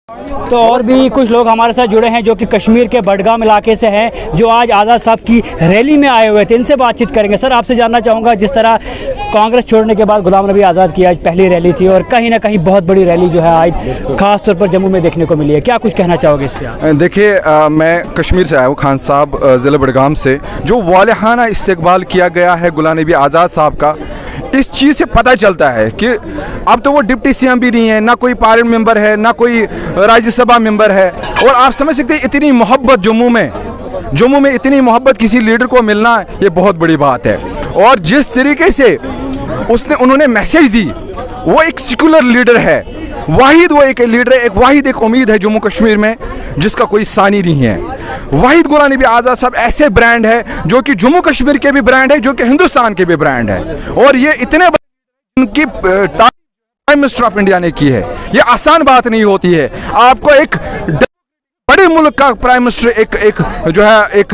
तो और भी कुछ लोग हमारे साथ जुड़े हैं जो कि कश्मीर के बडगाम इलाके से हैं, जो आज आज़ाद साहब की रैली में आए हुए थे। इनसे बातचीत करेंगे। सर, आपसे जानना चाहूँगा, जिस तरह कांग्रेस छोड़ने के बाद गुलाम नबी आज़ाद की आज पहली रैली थी और कहीं ना कहीं बहुत बड़ी रैली जो है आज खास तौर पर जम्मू में देखने को मिली है, क्या कुछ कहना चाहोगे इस पर? देखिए, मैं कश्मीर से आया हूँ, खान साहब ज़िला बडगाम से। जो वालिहाना इस्तकबाल किया गया है गुलाम नबी आज़ाद साहब का, इस चीज़ से पता चलता है कि अब तो वो डिप्टी सीएम भी नहीं है, ना कोई पार्लियामेंट मेंबर है, ना कोई राज्यसभा मेंबर है। और आप समझ सकते हैं इतनी मोहब्बत जम्मू में इतनी मोहब्बत किसी लीडर को मिलना, ये बहुत बड़ी बात है। और जिस तरीके से उन्होंने मैसेज दी, वो एक सेकुलर लीडर है, वो एक लीडर है, एक उम्मीद है जम्मू कश्मीर में जिसका कोई सानी नहीं है। वाहिद गुलाम नबी आज़ाद साहब ऐसे ब्रांड है जो कि जम्मू कश्मीर के भी ब्रांड है, जो कि हिंदुस्तान के भी ब्रांड है। और ये इतने उनकी प्राइम मिनिस्टर ऑफ इंडिया ने की है, ये आसान बात नहीं होती है। आपको एक बड़े मुल्क का प्राइम मिनिस्टर एक जो है एक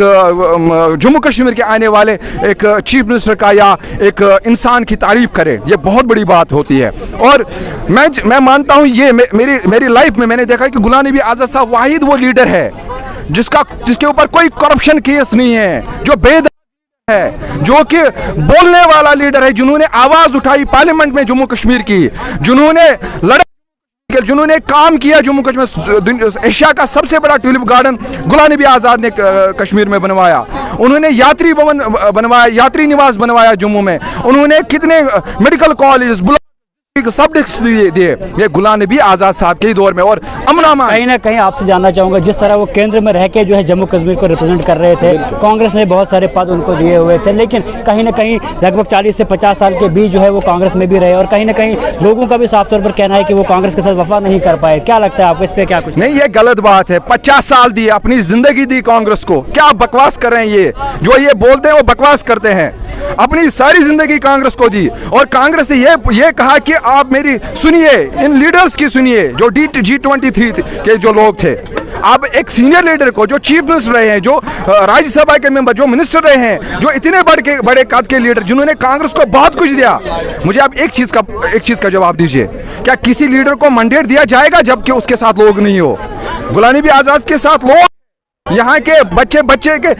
जम्मू कश्मीर के आने वाले एक चीफ मिनिस्टर का या एक इंसान की तारीफ करे, ये बहुत बड़ी बात होती है। और मैं मानता हूँ, ये मेरी लाइफ में मैंने देखा कि गुलाम नबी आज़ाद साहब वाहिद वो लीडर है जिसके ऊपर कोई करप्शन केस नहीं है, जो बेद है, जो कि बोलने वाला लीडर है, जिन्होंने आवाज उठाई पार्लियामेंट में जम्मू कश्मीर की, जिन्होंने काम किया जम्मू कश्मीर। एशिया का सबसे बड़ा ट्यूलिप गार्डन गुलाम नबी आज़ाद ने कश्मीर में बनवाया। उन्होंने यात्री भवन बनवाया, यात्री निवास बनवाया जम्मू में। उन्होंने कितने मेडिकल कॉलेज सब दिए, ये गुलाम नबी आज़ाद साहब के दौर में। और अमनामा कहीं ना कहीं आपसे जानना चाहूँगा, जिस तरह वो केंद्र में रह के जो है जम्मू कश्मीर को रिप्रेजेंट कर रहे थे, कांग्रेस ने बहुत सारे पद उनको दिए हुए थे, लेकिन कहीं ना कहीं लगभग 40 से 50 साल के बीच जो है वो कांग्रेस में भी रहे और कहीं ना कहीं लोगों का भी साफ तौर पर कहना है कि वो कांग्रेस के साथ वफा नहीं कर पाए। क्या लगता है आपको इस पर? क्या कुछ नहीं, ये गलत बात है। 50 साल दिए, अपनी जिंदगी दी कांग्रेस को, क्या बकवास कर रहे हैं? ये जो ये बोलते हैं वो बकवास करते हैं। अपनी सारी जिंदगी कांग्रेस को दी और कांग्रेस से ये कहा कि आप मेरी सुनिए, इन लीडर्स की सुनिए, जो G23 के जो लोग थे। अब एक सीनियर लीडर को, जो चीफ मिनिस्टर रहे हैं, जो राज्यसभा के मेंबर, जो मिनिस्टर रहे हैं, जो इतने बड़े कद के लीडर, जिन्होंने कांग्रेस को बहुत कुछ दिया, मुझे आप एक चीज का जवाब दीजिए, क्या किसी लीडर को मैंडेट दिया जाएगा जबकि उसके साथ लोग नहीं हो? गुलाम नबी आज़ाद के साथ लोग, यहाँ के बच्चे के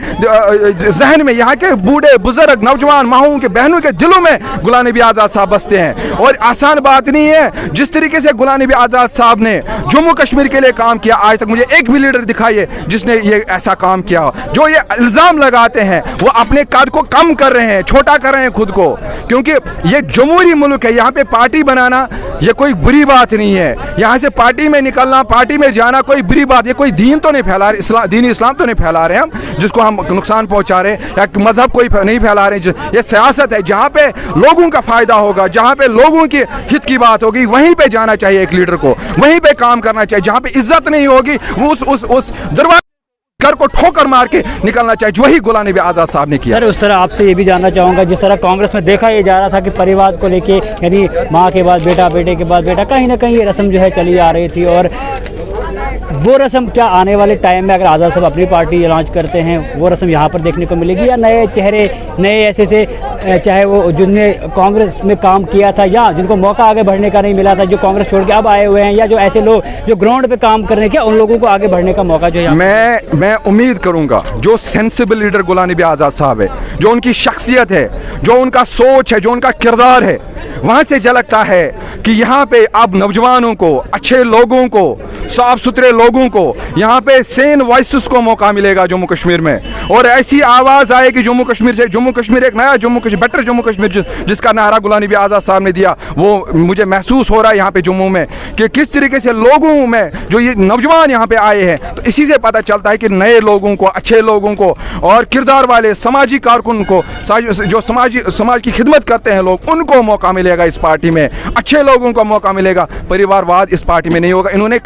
जहन में, यहाँ के बूढ़े बुजुर्ग नौजवान माओं के बहनों के दिलों में गुलाम नबी आज़ाद साहब बसते हैं। और आसान बात नहीं है। जिस तरीके से गुलाम नबी आज़ाद साहब ने जम्मू कश्मीर के लिए काम किया, आज तक मुझे एक भी लीडर दिखाइए जिसने ये ऐसा काम किया। जो ये इल्ज़ाम लगाते हैं वो अपने कद को कम कर रहे हैं, छोटा कर रहे हैं खुद को, क्योंकि ये जमहूरी मुल्क है। यहाँ पे पार्टी बनाना ये कोई बुरी बात नहीं है। यहाँ से पार्टी में निकलना, पार्टी में जाना कोई बुरी बात, ये कोई दीन तो नहीं फैला रहे, दीन इस्लाम तो नहीं फैला रहे हम, जिसको हम नुकसान पहुंचा रहे हैं, या मजहब कोई नहीं फैला रहे हैं। ये सियासत है, जहां पे लोगों का फायदा होगा, जहां पे लोगों की हित की बात होगी, वहीं पे जाना चाहिए एक लीडर को, वहीं पे काम करना चाहिए। जहां पे इज्जत नहीं होगी, वो उस दरवाजे घर को ठोकर मार के निकलना चाहिए, वही गुलाम नबी आज़ाद साहब ने किया। सर, उस तरह आपसे ये भी जानना चाहूँगा, जिस तरह कांग्रेस में देखा ये जा रहा था कि परिवार को लेके, यानी माँ के बाद बेटा, बेटे के बाद बेटा, कहीं ना कहीं ये रस्म जो है चली आ रही थी, और वो रस्म क्या आने वाले टाइम में अगर आज़ाद साहब अपनी पार्टी लॉन्च करते हैं, वो रस्म यहाँ पर देखने को मिलेगी, या नए चेहरे, नए ऐसे से, चाहे वो जिनने कांग्रेस में काम किया था या जिनको मौका आगे बढ़ने का नहीं मिला था, जो कांग्रेस छोड़ के अब आए हुए हैं, या जो ऐसे लोग जो ग्राउंड पे काम कर रहे हैं, क्या उन लोगों को आगे बढ़ने का मौका जो है? मैं उम्मीद करूंगा जो सेंसिबल लीडर गुलाम नबी आज़ाद साहब है, जो उनकी शख्सियत है, जो उनका सोच है, जो उनका किरदार है, वहाँ से झलकता है कि यहाँ पे अब नौजवानों को, अच्छे लोगों को, साफ सुथरे लोगों को, यहाँ पे सेन वॉइसेस को मौका मिलेगा जम्मू कश्मीर में। और ऐसी आवाज़ आएगी जम्मू कश्मीर से, जम्मू कश्मीर एक नया जम्मू कश्मीर, बेटर जम्मू कश्मीर जिसका नारा गुलाम नबी आज़ाद साहब ने दिया, वो मुझे महसूस हो रहा है यहाँ पे जम्मू में कि किस तरीके से लोगों में जो ये नौजवान यहाँ पे आए हैं। तो इसी से पता चलता है कि नए लोगों को, अच्छे लोगों को और किरदार वाले समाजी कारकुन को, जो समाज की खिदमत करते हैं लोग, उनको मौका मिलेगा इस पार्टी में, अच्छे लोगों को मौका मिलेगा। परिवारवाद इस पार्टी में नहीं होगा। उन्होंने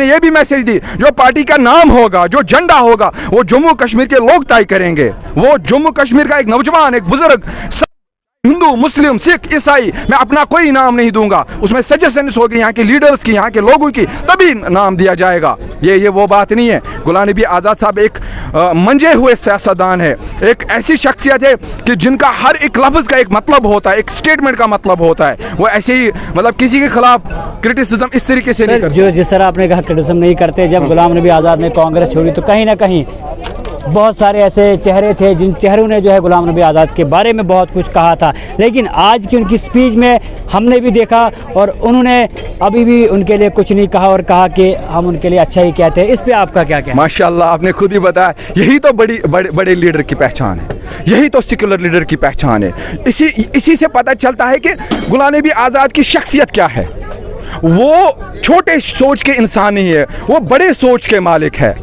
ये भी मैसेज दी, जो पार्टी का नाम होगा, जो झंडा होगा, वो जम्मू कश्मीर के लोग तय करेंगे। वो जम्मू कश्मीर का एक नौजवान, एक बुजुर्ग हिंदू, मुस्लिम, सिख, ईसाई, मैं अपना कोई नाम नहीं दूंगा। उसमें सजेशंस होगी यहाँ के लीडर्स की, यहाँ के लोगों की, तभी नाम दिया जाएगा। ये वो बात नहीं है। गुलाम नबी आज़ाद साहब एक मंजे हुए सियासतदान है, एक ऐसी शख्सियत है कि जिनका हर एक लफ्ज़ का एक मतलब होता है, एक स्टेटमेंट का मतलब होता है। वो ऐसे ही मतलब किसी के खिलाफ क्रिटिसिज्म इस तरीके से नहीं करते। जो जिस तरह आपने कहा क्रिटिसिज्म नहीं करते, जब गुलाम नबी आज़ाद ने कांग्रेस छोड़ी तो कहीं ना कहीं बहुत सारे ऐसे चेहरे थे जिन चेहरों ने जो है गुलाम नबी आज़ाद के बारे में बहुत कुछ कहा था, लेकिन आज की उनकी स्पीच में हमने भी देखा और उन्होंने अभी भी उनके लिए कुछ नहीं कहा और कहा कि हम उनके लिए अच्छा ही कहते हैं। इस पे आपका क्या कहना है? माशाल्लाह, आपने खुद ही बताया, यही तो बड़े लीडर की पहचान है, यही तो सेक्युलर लीडर की पहचान है। इसी से पता चलता है कि गुलाम नबी आज़ाद की शख्सियत क्या है। वो छोटे सोच के इंसान नहीं है, वो बड़े सोच के मालिक है।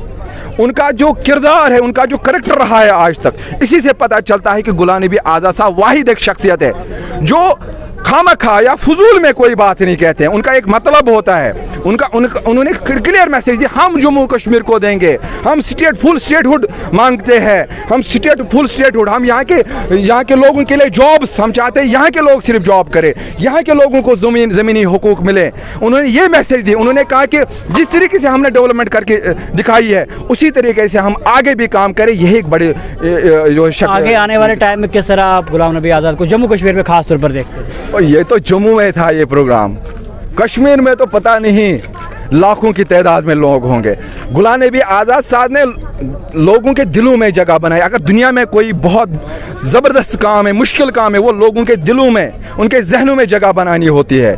उनका जो किरदार है, उनका जो करैक्टर रहा है आज तक, इसी से पता चलता है कि गुलाम नबी आज़ाद साहब वाहिद एक शख्सियत है जो खामखा या फजूल में कोई बात नहीं कहते हैं। उनका एक मतलब होता है, उन्होंने क्लियर मैसेज दिया, हम जम्मू कश्मीर को देंगे, हम फुल स्टेटहुड मांगते हैं, हम फुल स्टेटहुड, हम यहाँ के लोगों के लिए जॉब्स हम चाहते हैं, यहाँ के लोग सिर्फ जॉब करें, यहाँ के लोगों को ज़मीनी हुकूक मिले। उन्होंने ये मैसेज दिया। उन्होंने कहा कि जिस तरीके से हमने डेवलपमेंट करके दिखाई है, उसी तरीके से हम आगे भी काम करें। यही एक बड़े जो आगे आने वाले टाइम में किस तरह आप गुलाम नबी आज़ाद को जम्मू कश्मीर में खास तौर पर देखते हैं? और ये तो जम्मू में था ये प्रोग्राम, कश्मीर में तो पता नहीं लाखों की तादाद में लोग होंगे। गुलाम नबी आज़ाद साहब ने लोगों के दिलों में जगह बनाई। अगर दुनिया में कोई बहुत ज़बरदस्त काम है, मुश्किल काम है, वो लोगों के दिलों में, उनके जहनों में जगह बनानी होती है।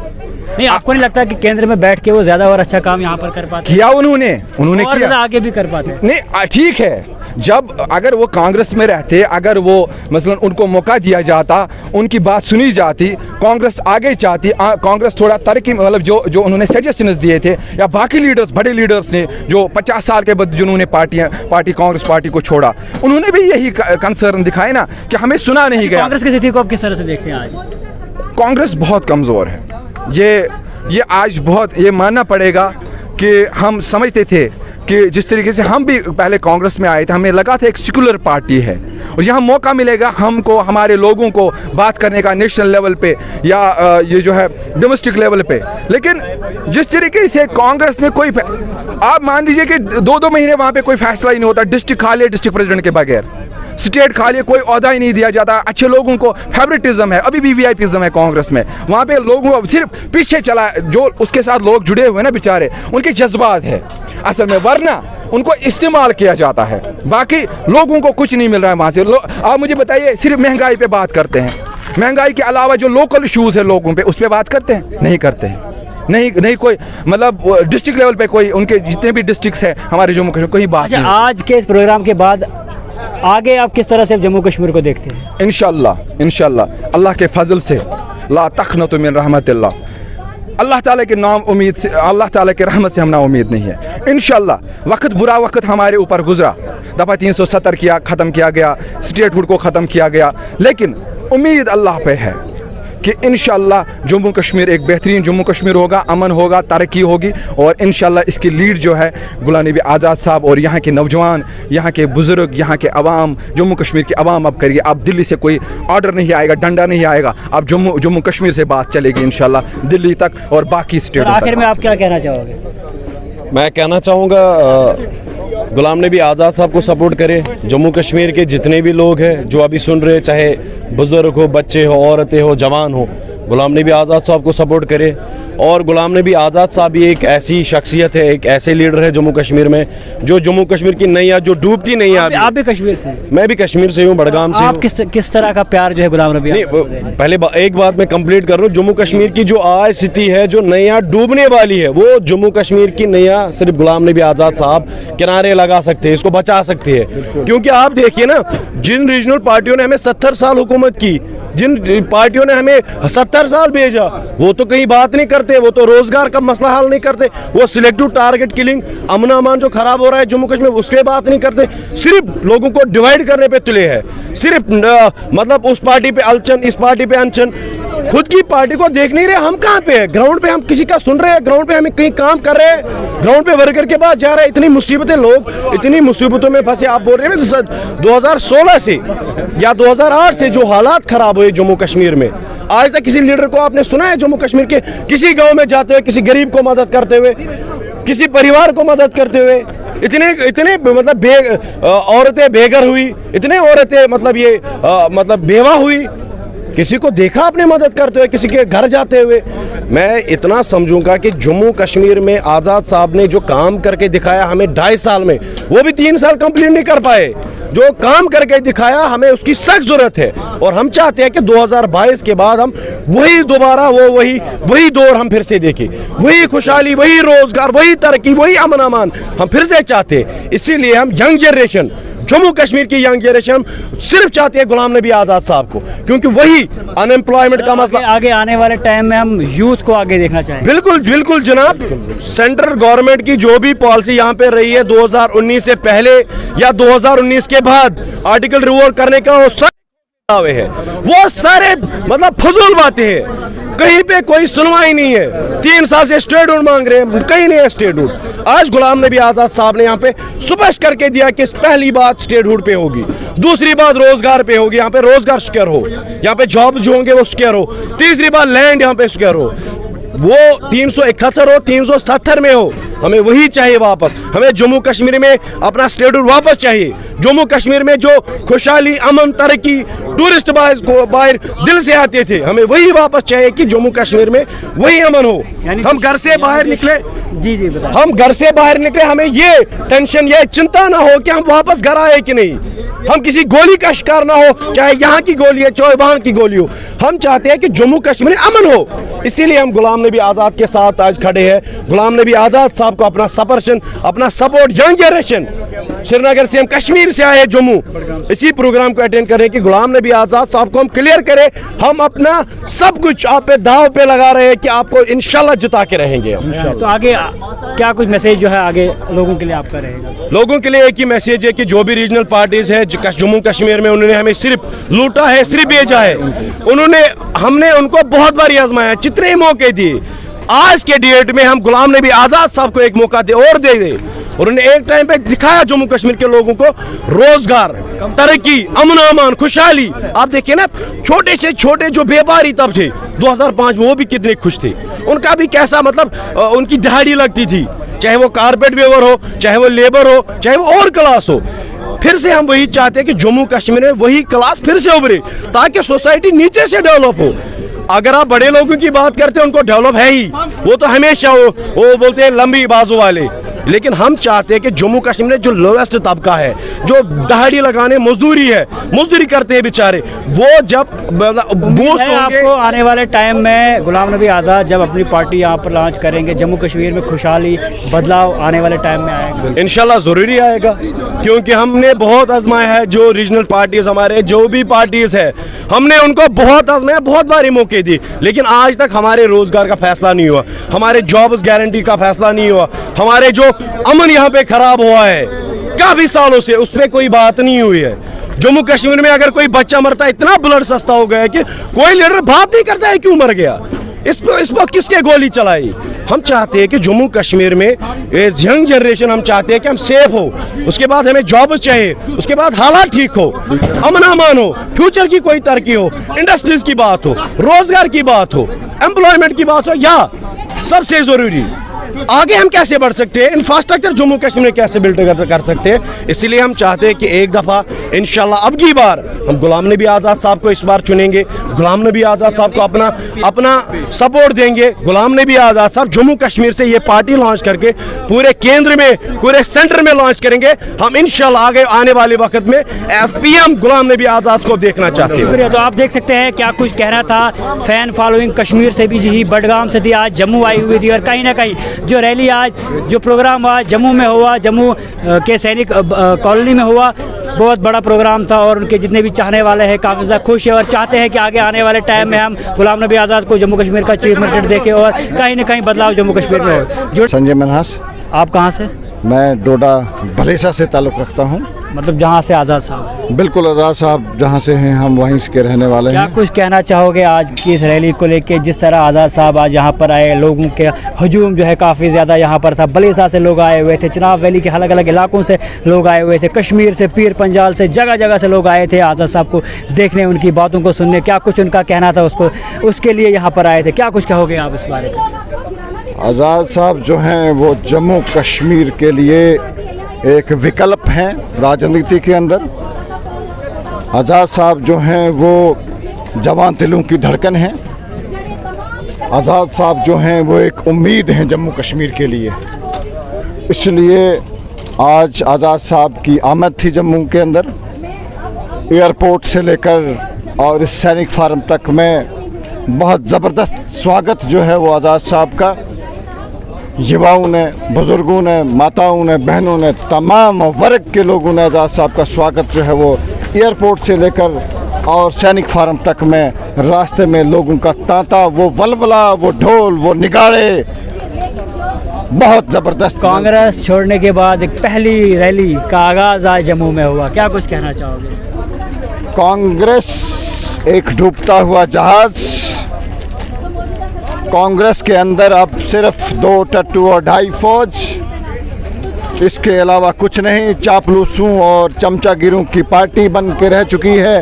नहीं, आपको नहीं लगता कि केंद्र में बैठ के वो ज़्यादा और अच्छा काम यहाँ पर कर पाते? किया उन्होंने किया, आगे भी कर पाते। नहीं, ठीक है। जब अगर वो कांग्रेस में रहते, अगर वो मसलन उनको मौका दिया जाता, उनकी बात सुनी जाती, कांग्रेस आगे चाहती, कांग्रेस थोड़ा तरक्की, मतलब जो उन्होंने सजेशंस दिए थे, या बाकी लीडर्स, बड़े लीडर्स ने जो 50 साल के बाद जिन्होंने पार्टी कांग्रेस पार्टी को छोड़ा, उन्होंने भी यही कंसर्न दिखाए ना कि हमें सुना नहीं गया। कांग्रेस की स्थिति को आप किस तरह से देखते हैं आज? कांग्रेस बहुत कमज़ोर है। ये आज बहुत ये मानना पड़ेगा कि हम समझते थे कि जिस तरीके से हम भी पहले कांग्रेस में आए थे, हमें लगा था एक सेक्युलर पार्टी है और यहाँ मौका मिलेगा हमको, हमारे लोगों को बात करने का नेशनल लेवल पे या ये जो है डोमेस्टिक लेवल पे। लेकिन जिस तरीके से कांग्रेस ने कोई, आप मान लीजिए कि 2-2 महीने वहाँ पे कोई फैसला ही नहीं होता, डिस्ट्रिक्ट खा लिया डिस्ट्रिक्ट प्रेसिडेंट के बगैर, स्टेट खा लिया, कोई ओहदा ही नहीं दिया जाता। अच्छे लोगों को फेवरेटिज्म है, अभी भी वीआईपीज़म है कांग्रेस में। वहाँ पे लोगों को सिर्फ पीछे चला, जो उसके साथ लोग जुड़े हुए ना बेचारे, उनके जज्बात है असल में, वरना उनको इस्तेमाल किया जाता है। बाकी लोगों को कुछ नहीं मिल रहा है वहाँ से। आप मुझे बताइए, सिर्फ महंगाई पे बात करते हैं, महंगाई के अलावा जो लोकल इशूज़ है लोगों पे, उस पर बात करते हैं? नहीं करते हैं। नहीं कोई मतलब डिस्ट्रिक्ट लेवल पे कोई, उनके जितने भी डिस्ट्रिक्ट्स हैं हमारे जम्मू कश्मीर, कोई बात नहीं। आज के इस प्रोग्राम के बाद आगे आप किस तरह से जम्मू कश्मीर को देखते हैं? इंशाल्लाह अल्लाह के फजल से, ला तखनतु मिन रहमतिल्लाह, अल्लाह ताला के नाम उम्मीद से, अल्लाह ताला के रहमत से हम ना उम्मीद नहीं है। इंशाल्लाह वक्त, बुरा वक्त हमारे ऊपर गुजरा, दफ़ा 370 ख़त्म किया गया, स्टेटहुड को ख़त्म किया गया, लेकिन उम्मीद अल्लाह पे है कि इंशाल्लाह जम्मू कश्मीर एक बेहतरीन जम्मू कश्मीर होगा, अमन होगा, तरक्की होगी। और इंशाल्लाह इसकी लीड जो है गुलाम नबी आज़ाद साहब और यहाँ के नौजवान, यहाँ के बुज़ुर्ग, यहाँ के अवाम, जम्मू कश्मीर की अवाम अब करिए। अब दिल्ली से कोई ऑर्डर नहीं आएगा, डंडा नहीं आएगा, अब जम्मू कश्मीर से बात चलेगी इंशाल्लाह दिल्ली तक और बाकी स्टेट। आखिर में आप क्या कहना चाहोगे? मैं कहना चाहूँगा गुलाम नबी आज़ाद साहब को सपोर्ट करें। जम्मू कश्मीर के जितने भी लोग हैं जो अभी सुन रहे, चाहे बुज़ुर्ग हो, बच्चे हो, औरतें हो, जवान हो, गुलाम नबी आज़ाद साहब को सपोर्ट करें। और गुलाम नबी आज़ाद साहब भी एक ऐसी शख्सियत है, एक ऐसे लीडर है जम्मू कश्मीर में, जो जम्मू कश्मीर की नैया जो डूबती नहीं है। आप भी कश्मीर से? मैं भी कश्मीर से हूँ, बड़गाम से। आप किस तरह का प्यार जो है गुलाम नबी? नहीं, पहले एक बात मैं कंप्लीट कर रहा हूँ। जम्मू कश्मीर की जो आज स्थिति है, जो नैया डूबने वाली है, वो जम्मू कश्मीर की नैया सिर्फ गुलाम नबी आज़ाद साहब किनारे लगा सकते हैं, इसको बचा सकते हैं। क्योंकि आप देखिए ना, जिन रीजनल पार्टियों ने हमें 70 साल हुकूमत की, जिन पार्टियों ने हमें 70 साल भेजा, वो तो कहीं बात नहीं करते, वो तो रोजगार का मसला हल नहीं करते, वो सिलेक्टिव टारगेट किलिंग, अमन अमान जो खराब हो रहा है जम्मू कश्मीर, उसके बात नहीं करते। सिर्फ लोगों को डिवाइड करने पे तुले हैं, सिर्फ मतलब उस पार्टी पे अलचन, इस पार्टी पे अनचन। खुद की पार्टी को देख नहीं रहे। हम कहाँ पे है? ग्राउंड पे हम किसी का सुन रहे हैं? ग्राउंड पे हमें कहीं काम कर रहे हैं? ग्राउंड पे वर्कर के पास जा रहे हैं? इतनी मुसीबतें, लोग इतनी मुसीबतों में फंसे। आप बोल रहे हैं 2016 से या 2008 से जो हालात खराब हुए जम्मू कश्मीर में, आज तक किसी लीडर को आपने सुना है जम्मू कश्मीर के किसी गांव में जाते हुए किसी गरीब को मदद करते हुए, किसी परिवार को मदद करते हुए? इतने मतलब औरतें बेघर हुई, इतने औरतें मतलब ये मतलब बेवा हुई, किसी को देखा आपने मदद करते हुए, किसी के घर जाते हुए? मैं इतना समझूंगा कि जम्मू कश्मीर में आज़ाद साहब ने जो काम करके दिखाया हमें 2.5 साल में, वो भी 3 साल कंप्लीट नहीं कर पाए। जो काम करके दिखाया हमें उसकी सख्त जरूरत है, और हम चाहते हैं कि 2022 के बाद हम वही दोबारा वही दौर हम फिर से देखें, वही खुशहाली, वही रोजगार, वही तरक्की, वही अमन अमान हम फिर से चाहते हैं। इसीलिए हम यंग जनरेशन, जम्मू कश्मीर की यंग जनरेशन सिर्फ चाहते हैं गुलाम नबी आज़ाद साहब को, क्योंकि वही अनएम्प्लॉयमेंट का मसला। आगे आने वाले टाइम में हम यूथ को आगे देखना चाहेंगे। बिल्कुल बिल्कुल जनाब, सेंट्रल गवर्नमेंट की जो भी पॉलिसी यहाँ पे रही है 2019 से पहले या 2019 के बाद आर्टिकल रिवोल्व करने का वो दावे है, वो सारे मतलब फजूल बातें हैं। कहीं पे कोई सुनवाई नहीं है। 3 साल से स्टेटहुड मांग रहे हैं, कहीं नहीं है स्टेटहुड। आज गुलाम नबी आज़ाद साहब ने यहाँ पे स्पष्ट करके दिया कि पहली बात स्टेटहुड पे होगी, दूसरी बात रोजगार पे होगी, यहाँ पे रोजगार सिक्योर हो, यहाँ पे जॉब जो होंगे वो सिक्योर हो, तीसरी बात लैंड यहाँ पे सिक्योर हो। वो 371 हो, 370 में हो, हमें वही चाहिए वापस। हमें जम्मू कश्मीर में अपना स्टेटहुड वापस चाहिए। जम्मू कश्मीर में जो खुशहाली, अमन, तरक्की, टूरिस्ट बाहर दिल से आते थे, हमें वही वापस चाहिए कि जम्मू कश्मीर में वही अमन हो। हम घर से बाहर निकले, जी बताइए। हम घर से बाहर निकले, हमें ये टेंशन, ये चिंता ना हो कि हम वापस घर आए कि नहीं, हम किसी गोली का शिकार ना हो, चाहे यहाँ की गोली है चाहे वहाँ की गोली हो। हम चाहते हैं कि जम्मू कश्मीर अमन हो। इसीलिए हम गुलाम नबी आज़ाद के साथ आज खड़े हैं। गुलाम नबी आज़ाद साहब को अपना सपर्शन, अपना सपोर्ट, यंग जनरेशन श्रीनगर से, हम कश्मीर से आए जम्मू, इसी प्रोग्राम को अटेंड करें कि गुलाम नबी आज़ाद साहब को हम क्लियर करें। हम अपना सब कुछ आप पे दाव पे लगा रहे हैं कि आपको इंशाल्लाह जिता के रहेंगे। तो आगे क्या कुछ मैसेज जो है आगे लोगों के लिए आपका रहेगा? लोगों के लिए एक ही मैसेज है कि जो भी रीजनल पार्टीज है जम्मू कश्मीर में, उन्होंने हमें सिर्फ लूटा है, सिर्फ बेचा है। हमने उनको बहुत बार आजमाया, जितने मौके दिए। आज के डेट में हम गुलाम नबी आज़ाद साहब को एक मौका दे दे। उन्होंने एक टाइम पे दिखाया जम्मू कश्मीर के लोगों को रोजगार, तरक्की, अमन अमान, खुशहाली। आप देखिए ना, छोटे से छोटे जो व्यापारी तब थे 2005 में, वो भी कितने खुश थे। उनका भी कैसा मतलब उनकी दिहाड़ी लगती थी, चाहे वो कारपेट वेवर हो, चाहे वो लेबर हो, चाहे वो और क्लास हो। फिर से हम वही चाहते हैं कि जम्मू कश्मीर में वही क्लास फिर से उभरे, ताकि सोसाइटी नीचे से डेवलप हो। अगर आप बड़े लोगों की बात करते हैं, उनको डेवलप है ही, वो तो हमेशा वो बोलते हैं लंबी बाजू वाले। लेकिन हम चाहते हैं कि जम्मू कश्मीर में जो लोएस्ट तबका है, जो दहाड़ी लगाने मजदूरी करते हैं बेचारे, वो जब बूस्ट होंगे। आपको आने वाले टाइम में गुलाम नबी आज़ाद जब अपनी पार्टी यहाँ पर लॉन्च करेंगे, जम्मू कश्मीर में खुशहाली, बदलाव आने वाले टाइम में आएगा? इंशाल्लाह जरूरी आएगा, क्योंकि हमने बहुत आजमाया है। जो रीजनल पार्टीज, हमारे जो भी पार्टीज है, हमने उनको बहुत आजमाया, बहुत बारी मौके दिए, लेकिन आज तक हमारे रोजगार का फैसला नहीं हुआ, हमारे जॉब्स गारंटी का फैसला नहीं हुआ, हमारे जो अमन यहाँ पे खराब हुआ है काफी सालों से, उस पर कोई बात नहीं हुई है। जम्मू कश्मीर में अगर कोई बच्चा मरता है, इतना ब्लड सस्ता हो गया है कि कोई लीडर बात नहीं करता है क्यों मर गया, इस पर किसके गोली चलाई। हम चाहते हैं कि जम्मू कश्मीर में यंग जनरेशन, हम चाहते हैं कि हम सेफ हो, उसके बाद हमें जॉब चाहिए, उसके बाद हालात ठीक हो, अमन अमान हो, फ्यूचर की कोई तरक्की हो, इंडस्ट्रीज की बात हो, रोजगार की बात हो, एम्प्लॉयमेंट की बात हो, या सबसे जरूरी आगे हम कैसे बढ़ सकते हैं, इंफ्रास्ट्रक्चर जम्मू कश्मीर में कैसे बिल्ड कर सकते हैं। इसलिए हम चाहते हैं कि एक दफ़ा इंशाल्लाह अब की बार हम गुलाम नबी आज़ाद साहब को इस बार चुनेंगे, गुलाम नबी आज़ाद साहब को अपना सपोर्ट देंगे। गुलाम नबी आज़ाद साहब जम्मू कश्मीर से ये पार्टी लॉन्च करके पूरे केंद्र में, पूरे सेंटर में लॉन्च करेंगे। हम इंशाल्लाह आगे आने वाले वक्त में एज PM गुलाम नबी आज़ाद को देखना चाहते हैं। तो आप देख सकते हैं क्या कुछ कहना था फैन फॉलोइंग कश्मीर से भी जी बडगाम से थी, आज जम्मू आई हुई थी, और कहीं ना कहीं जो रैली आज, जो प्रोग्राम आज जम्मू में हुआ, जम्मू के सैनिक कॉलोनी में हुआ, बहुत बड़ा प्रोग्राम था, और उनके जितने भी चाहने वाले हैं काफ़ी ज़्यादा खुश है और चाहते हैं कि आगे आने वाले टाइम में हम गुलाम नबी आज़ाद को जम्मू कश्मीर का चीफ मिनिस्टर देखें और कहीं ना कहीं बदलाव जम्मू कश्मीर में हो। संजय मनहास। आप कहाँ से? मैं डोडा भलेसा से ताल्लुक़ रखता हूँ। मतलब जहाँ से आज़ाद साहब, बिल्कुल आज़ाद साहब जहाँ से हैं हम वहीं के रहने वाले क्या हैं। कुछ कहना चाहोगे आज की इस रैली को लेके? जिस तरह आज़ाद साहब आज यहाँ पर आए, लोगों के हजूम जो है काफ़ी ज़्यादा यहाँ पर था, बलेसा से लोग आए हुए थे, चिनाब वैली के अलग अलग इलाकों से लोग आए हुए थे, कश्मीर से, पीर पंजाल से, जगह जगह से लोग आए थे आज़ाद साहब को देखने, उनकी बातों को सुनने। क्या कुछ उनका कहना था, उसके लिए यहाँ पर आए थे, क्या कुछ कहोगे आप इस बारे में? आज़ाद साहब जो हैं वो जम्मू कश्मीर के लिए एक विकल्प हैं राजनीति के अंदर। आज़ाद साहब जो हैं वो जवान दिलों की धड़कन हैं। आज़ाद साहब जो हैं वो एक उम्मीद हैं जम्मू कश्मीर के लिए। इसलिए आज आज़ाद साहब की आमद थी जम्मू के अंदर। एयरपोर्ट से लेकर और इस सैनिक फार्म तक में बहुत ज़बरदस्त स्वागत जो है वो आज़ाद साहब का युवाओं ने, बुज़ुर्गों ने, माताओं ने, बहनों ने, तमाम वर्ग के लोगों ने आज़ाद साहब का स्वागत जो है वो एयरपोर्ट से लेकर और सैनिक फार्म तक में रास्ते में लोगों का तांता, वो वलवला, वो ढोल, वो निगाड़े, बहुत ज़बरदस्त। कांग्रेस छोड़ने के बाद एक पहली रैली का आगाज़ आज जम्मू में हुआ, क्या कुछ कहना चाहोगे? कांग्रेस एक डूबता हुआ जहाज़। कांग्रेस के अंदर अब सिर्फ 2 टट्टू और 2.5 फौज, इसके अलावा कुछ नहीं। चापलूसों और चमचागिरों की पार्टी बन के रह चुकी है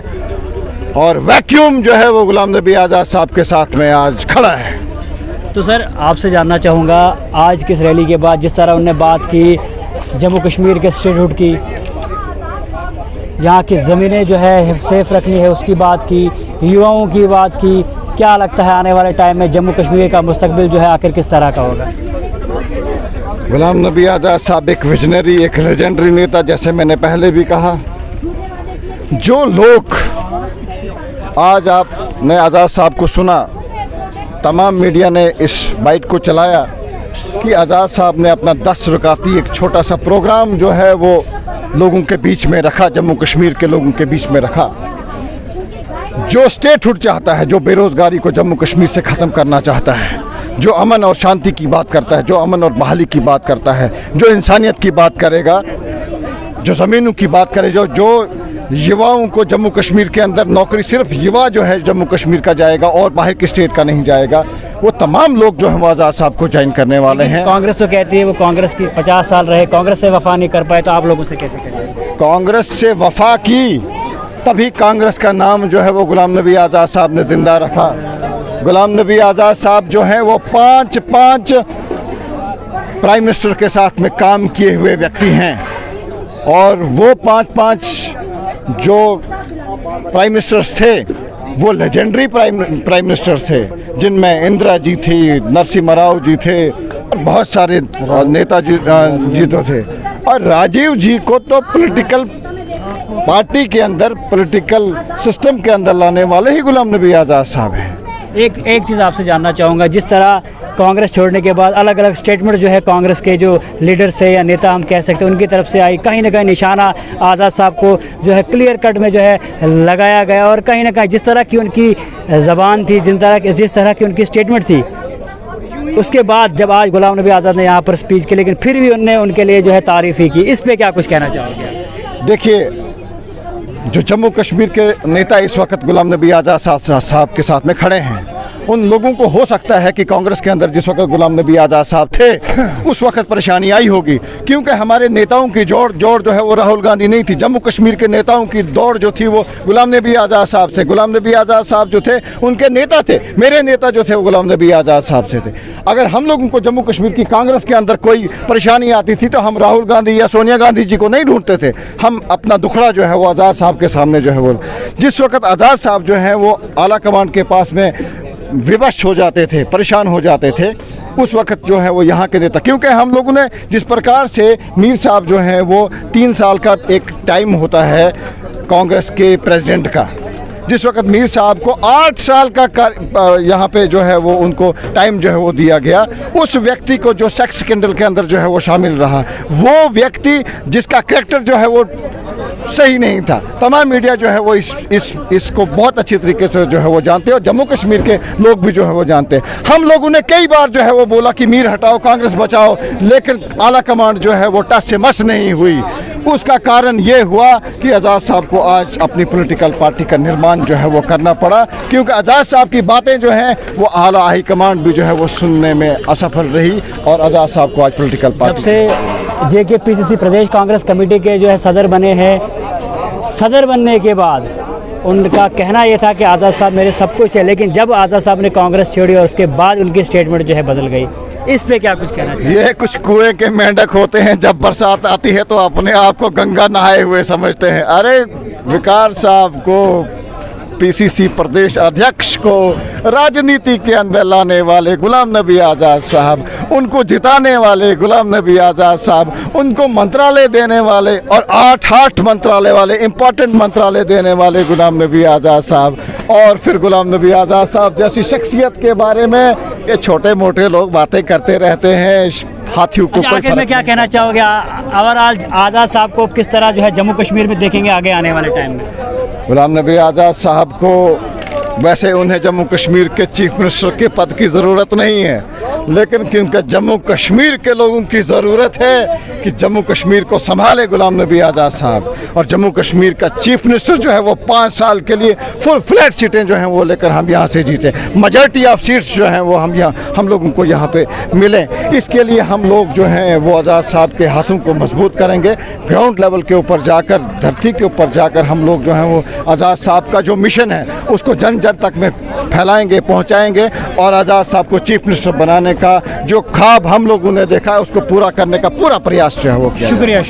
और वैक्यूम जो है वो गुलाम नबी आज़ाद साहब के साथ में आज खड़ा है। तो सर आपसे जानना चाहूँगा, आज किस रैली के बाद जिस तरह उन्होंने बात की जम्मू कश्मीर के स्टेटहुड की, यहाँ की ज़मीनें जो है सेफ रखनी है उसकी बात की, युवाओं की बात की, क्या लगता है आने वाले टाइम में जम्मू कश्मीर का मुस्तकबिल जो है आखिर किस तरह का होगा? गुलाम नबी आज़ाद साहब एक विजनरी, एक लेजेंडरी नेता, जैसे मैंने पहले भी कहा। जो लोग आज आपने आज़ाद साहब को सुना, तमाम मीडिया ने इस बाइट को चलाया कि आज़ाद साहब ने अपना 10 रकाती एक छोटा सा प्रोग्राम जो है वो लोगों के बीच में रखा, जम्मू कश्मीर के लोगों के बीच में रखा। जो स्टेटहुड चाहता है, जो बेरोज़गारी को जम्मू कश्मीर से ख़त्म करना चाहता है, जो अमन और शांति की बात करता है, जो अमन और बहाली की बात करता है, जो इंसानियत की बात करेगा, जो ज़मीनों की बात करे, जो युवाओं को जम्मू कश्मीर के अंदर नौकरी, सिर्फ युवा जो है जम्मू कश्मीर का जाएगा और बाहर की स्टेट का नहीं जाएगा, वो तमाम लोग जो हैं आज़ाद साहब को ज्वाइन करने वाले हैं। कांग्रेस तो कहती है वो कांग्रेस की 50 साल रहे, कांग्रेस से वफा नहीं कर पाए, तो आप लोगों से कैसे करेंगे? कांग्रेस से वफा की, तभी कांग्रेस का नाम जो है वो गुलाम नबी आज़ाद साहब ने ज़िंदा रखा। गुलाम नबी आज़ाद साहब जो हैं वो 5 प्राइम मिनिस्टर के साथ में काम किए हुए व्यक्ति हैं और वो 5 जो प्राइम मिनिस्टर्स थे वो लेजेंडरी प्राइम मिनिस्टर थे, जिनमें इंदिरा जी थी, नरसिम्हा राव जी थे और बहुत सारे नेता जी तो थे। और राजीव जी को तो पॉलिटिकल पार्टी के अंदर, पॉलिटिकल सिस्टम के अंदर लाने वाले ही गुलाम नबी आज़ाद साहब हैं। एक चीज़ आपसे जानना चाहूँगा, जिस तरह कांग्रेस छोड़ने के बाद अलग अलग स्टेटमेंट जो है कांग्रेस के जो लीडर्स है या नेता हम कह सकते हैं उनकी तरफ से आई, कहीं ना कहीं निशाना आज़ाद साहब को जो है क्लियर कट में जो है लगाया गया, और कहीं ना कहीं जिस तरह की उनकी ज़बान थी, जिस तरह की उनकी स्टेटमेंट थी, उसके बाद जब आज गुलाम नबी आज़ाद ने यहाँ पर स्पीच की, लेकिन फिर भी उनने उनके लिए जो है तारीफ़ ही की। इस पर क्या कुछ कहना चाहोगे? देखिए, जो जम्मू कश्मीर के नेता इस वक्त गुलाम नबी आज़ाद साहब के साथ में खड़े हैं, उन लोगों को हो सकता है कि कांग्रेस के अंदर जिस वक्त गुलाम नबी आज़ाद साहब थे उस वक्त परेशानी आई होगी, क्योंकि हमारे नेताओं की जोड़ जो है वो राहुल गांधी नहीं थी। जम्मू कश्मीर के नेताओं की दौड़ जो थी वो गुलाम नबी आज़ाद साहब से। गुलाम नबी आज़ाद साहब जो थे उनके नेता थे, मेरे नेता जो थे वो गुलाम नबी आज़ाद साहब से थे। अगर हम लोगों को जम्मू कश्मीर की कांग्रेस के अंदर कोई परेशानी आती थी तो हम राहुल गांधी या सोनिया गांधी जी को नहीं ढूंढते थे, हम अपना दुखड़ा जो है वो आज़ाद साहब के सामने जो है वो, जिस वक्त आज़ाद साहब जो है वो आला कमान के पास में विवश हो जाते थे, परेशान हो जाते थे, उस वक्त जो है वो यहाँ के नेता, क्योंकि हम लोगों ने जिस प्रकार से मीर साहब जो हैं वो 3 साल का एक टाइम होता है कांग्रेस के प्रेसिडेंट का, जिस वक्त मीर साहब को 8 साल का यहाँ पे जो है वो उनको टाइम जो है वो दिया गया, उस व्यक्ति को जो सेक्स स्कैंडल के अंदर जो है वो शामिल रहा, वो व्यक्ति जिसका कैरेक्टर जो है वो सही नहीं था, तमाम मीडिया जो है वो इसको बहुत अच्छी तरीके से जो है वो जानते हैं और जम्मू कश्मीर के लोग भी जो है वो जानते हैं। हम लोगों ने कई बार जो है वो बोला कि मीर हटाओ, कांग्रेस बचाओ, लेकिन आला कमांड जो है वो टस से मस नहीं हुई। उसका कारण ये हुआ कि आज़ाद साहब को आज अपनी पॉलिटिकल पार्टी का निर्माण जो है वो करना पड़ा, क्योंकि आज़ाद साहब की बातें जो हैं वो आला हाई कमांड भी जो है वो सुनने में असफल रही और आज़ाद साहब को आज पॉलिटिकल जब पार्टी से JKPCC प्रदेश कांग्रेस कमेटी के जो है सदर बने हैं, सदर बनने के बाद उनका कहना ये था कि आज़ाद साहब मेरे सब कुछ है, लेकिन जब आज़ाद साहब ने कांग्रेस छोड़ी और उसके बाद उनकी स्टेटमेंट जो है बदल गई, इस पे क्या कुछ कहना चाहिए? ये कुछ कुएं के मेंढक होते हैं, जब बरसात आती है तो अपने आप को गंगा नहाए हुए समझते हैं। अरे विकार साहब को, PCC प्रदेश अध्यक्ष को राजनीति के अंदर लाने वाले गुलाम नबी आज़ाद साहब, उनको जिताने वाले गुलाम नबी आज़ाद साहब, उनको मंत्रालय देने वाले और 8 मंत्रालय वाले, इम्पोर्टेंट मंत्रालय देने वाले गुलाम नबी आज़ाद साहब, और फिर गुलाम नबी आज़ाद साहब जैसी शख्सियत के बारे में ये छोटे मोटे लोग बातें करते रहते हैं। हाथियों को कोई आखिर में क्या कहना चाहोगे, और आज आज़ाद साहब को किस तरह जो है जम्मू कश्मीर में देखेंगे आगे आने वाले टाइम में? गुलाम नबी आज़ाद साहब को वैसे उन्हें जम्मू कश्मीर के चीफ मिनिस्टर के पद की ज़रूरत नहीं है, लेकिन क्योंकि जम्मू कश्मीर के लोगों की ज़रूरत है कि जम्मू कश्मीर को संभाले गुलाम नबी आज़ाद साहब, और जम्मू कश्मीर का चीफ मिनिस्टर जो है वो 5 साल के लिए फुल फ्लैट सीटें जो हैं वो लेकर हम यहाँ से जीते, मेजॉरिटी ऑफ सीट्स जो हैं वो हम लोगों को यहाँ पे मिलें। इसके लिए हम लोग जो हैं वो आज़ाद साहब के हाथों को मजबूत करेंगे। ग्राउंड लेवल के ऊपर जाकर, धरती के ऊपर जाकर हम लोग जो हैं वो आज़ाद साहब का जो मिशन है उसको जन जन तक में फैलाएंगे, पहुँचाएँगे, और आज़ाद साहब को चीफ मिनिस्टर बनाने का जो ख्वाब हम लोगों ने देखा है उसको पूरा करने का पूरा प्रयास जो है वो किया। शुक्रिया।